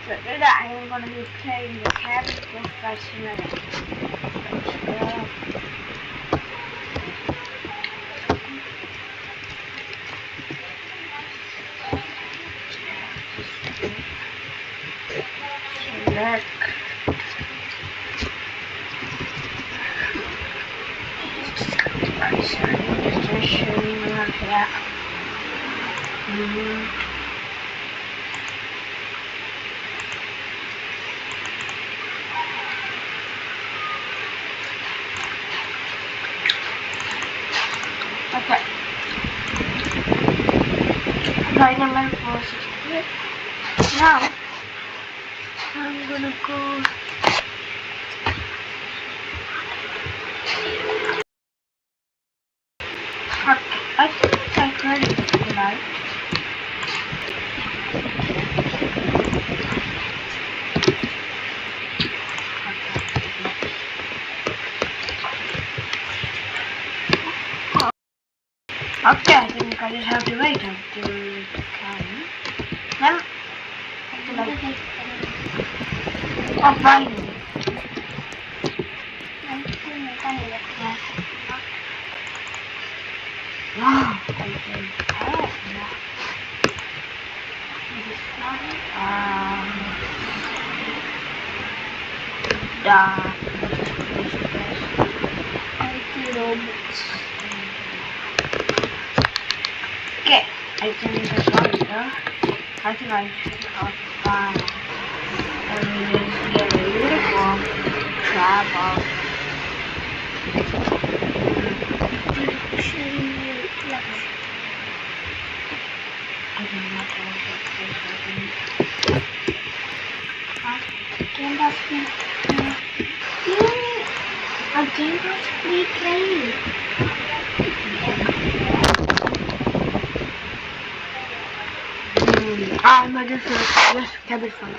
So today I am going to be playing the Cabin Flight Simulator. Let's go. Select. Destination, like that. Okay. Flight number 468. Now, I'm gonna go. I think I could tonight. Okay, I think I just have to wait until it comes. Then, oh, finally. Wow, okay, I think that's all here. I think I should have fun and just get a uniform, travel. I just cabin fun.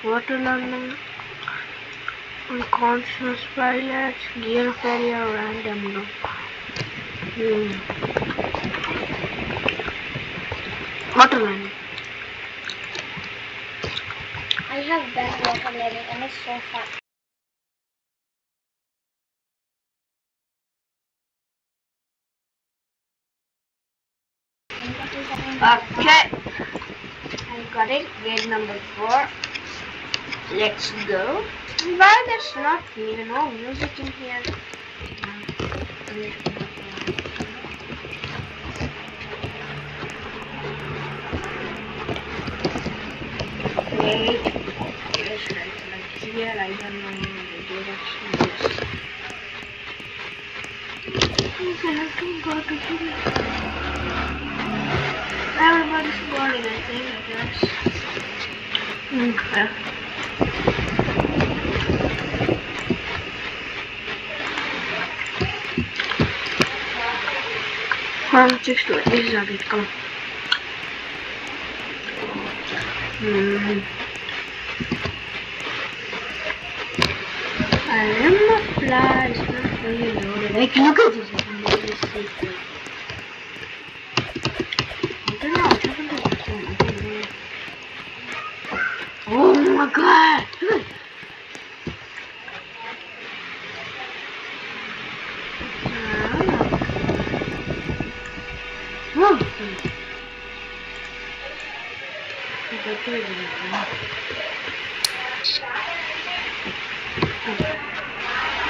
Water learning, unconscious pilots, gear failure, random loop. Water learning. I have done water learning and it's so fun. Okay, I got it. Grade number 4. Let's go. Why there's not even no music in here? Wait, yes, like here. I don't know the direction. Yes. I have to go to here. Everybody's boarding, I think. I guess. Okay. 6 to 8 is a bit come. I am not fly, it's not fully loaded. Like, look at this, I can really see it. I don't know what happened to this one. I don't know. Oh my god! Look at it. Whoa!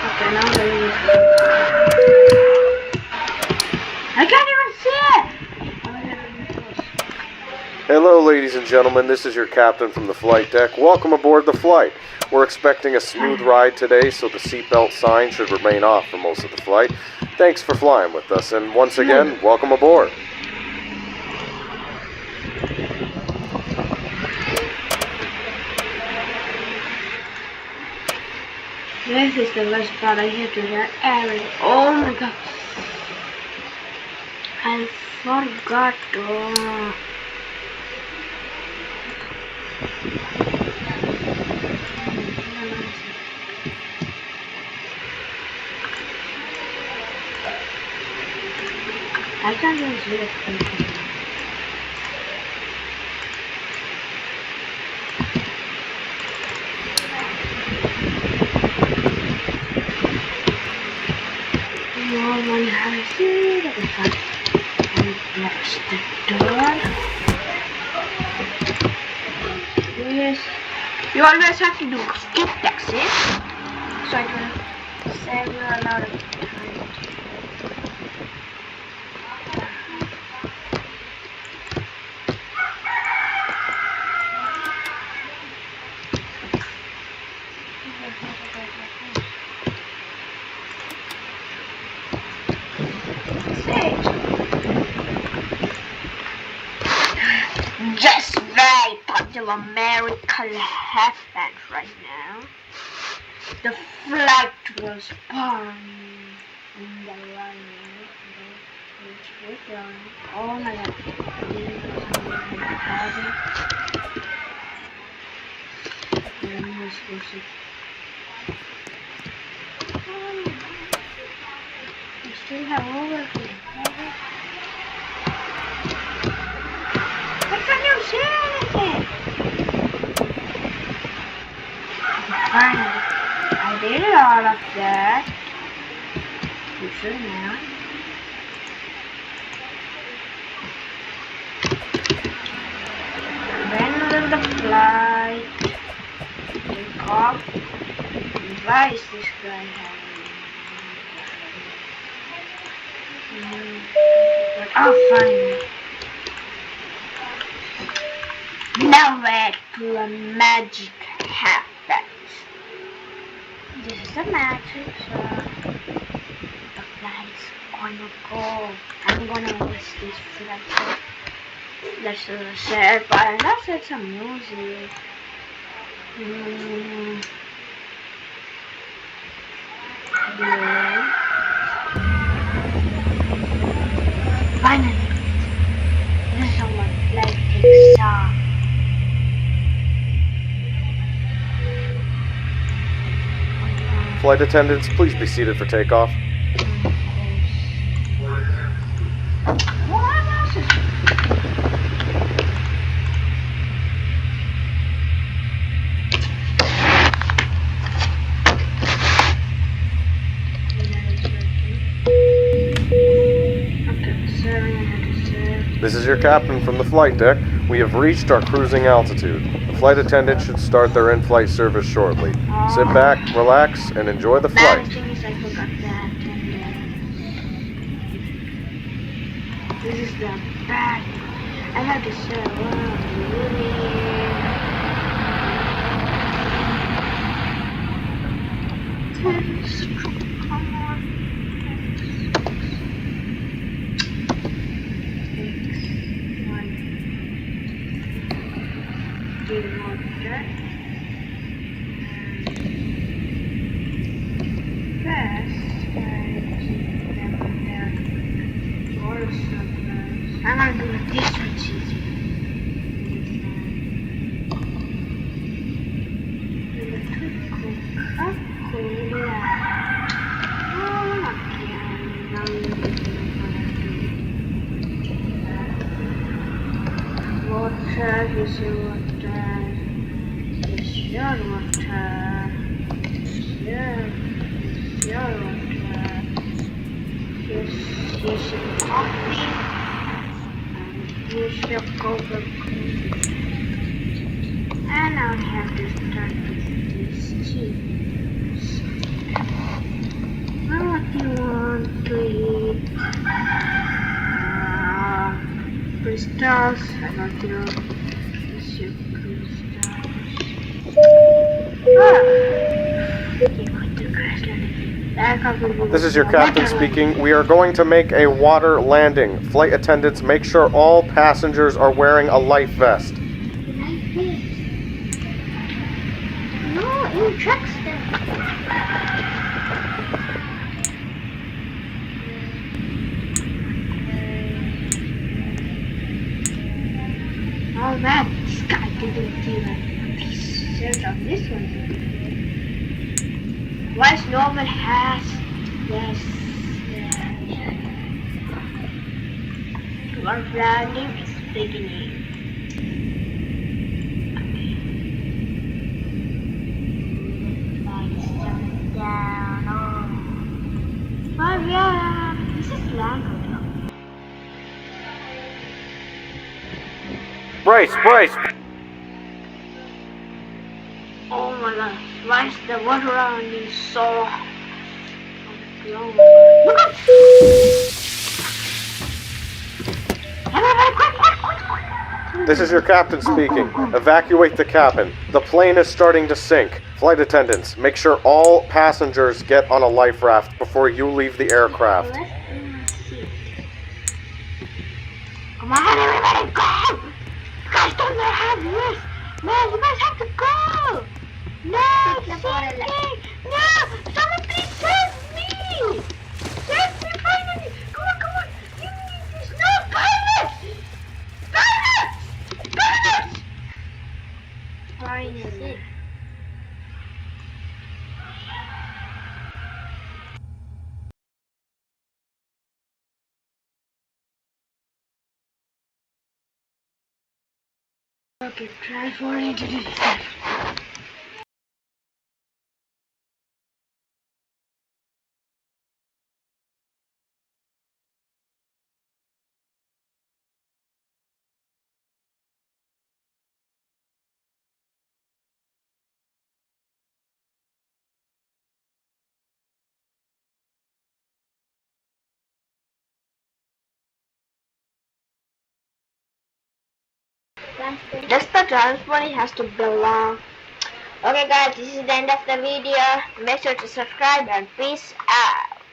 Okay, now I can't even see it! Hello ladies and gentlemen, this is your captain from the flight deck. Welcome aboard the flight. We're expecting a smooth ride today, so the seatbelt sign should remain off for most of the flight. Thanks for flying with us, and once again, welcome aboard. This is the worst part. I have to hear everything. Oh my god. I forgot. I can't even see it. see that we can unbox the door. Yes. You always have to do skip taxes, so it will save you a lot of time. Just very popular miracle happened right now. The flight was born in the runway. Which was wrong. Oh my god. We still have overhead. Why can't you say anything? Finally, I did all of that. You should now. When will the flight take off? Why is this guy having? Oh, finally. Now wait till the magic happens. This is the magic, so the flight is gonna go. I'm gonna miss this flight. Let's say it, but let's set some music. Yeah. Finally, this is what flight takes off. Flight attendants, please be seated for takeoff. This is your captain from the flight deck. We have reached our cruising altitude. The flight attendant should start their in-flight service shortly. Sit back, relax, and enjoy the flight. Bad thing is I forgot that. This is the bad. I have to say, come on. I'm gonna do it this one's easy. Water, this is water. This is your water. This your water. This is your coffee. Here's your Coca-Cola. And now we have to start with this cheese. What do you want to eat? Crystals. I got you. This is your crystals. This is your captain speaking. We are going to make a water landing. Flight attendants, make sure all passengers are wearing a life vest. Life vest? No, in Truckster. Oh man, this guy didn't even research on this one. Why Norman has this one landing is beginning. Okay. Lights jump down. Oh yeah, this is Brace, brace! Oh my god, why is the water around me so... Look up! This is your captain speaking. Evacuate the cabin. The plane is starting to sink. Flight attendants, make sure all passengers get on a life raft before you leave the aircraft. Come on, everybody, go! You guys don't know how to use. No, you guys have to go! No, sinking! No! Someone please save me! Save me, finally! Come on, come on! Give me this! No, pilots! Pilots! Pilots! Finally. Okay, transferring to this. Just the transport has to belong. Okay guys, this is the end of the video. Make sure to subscribe and peace out.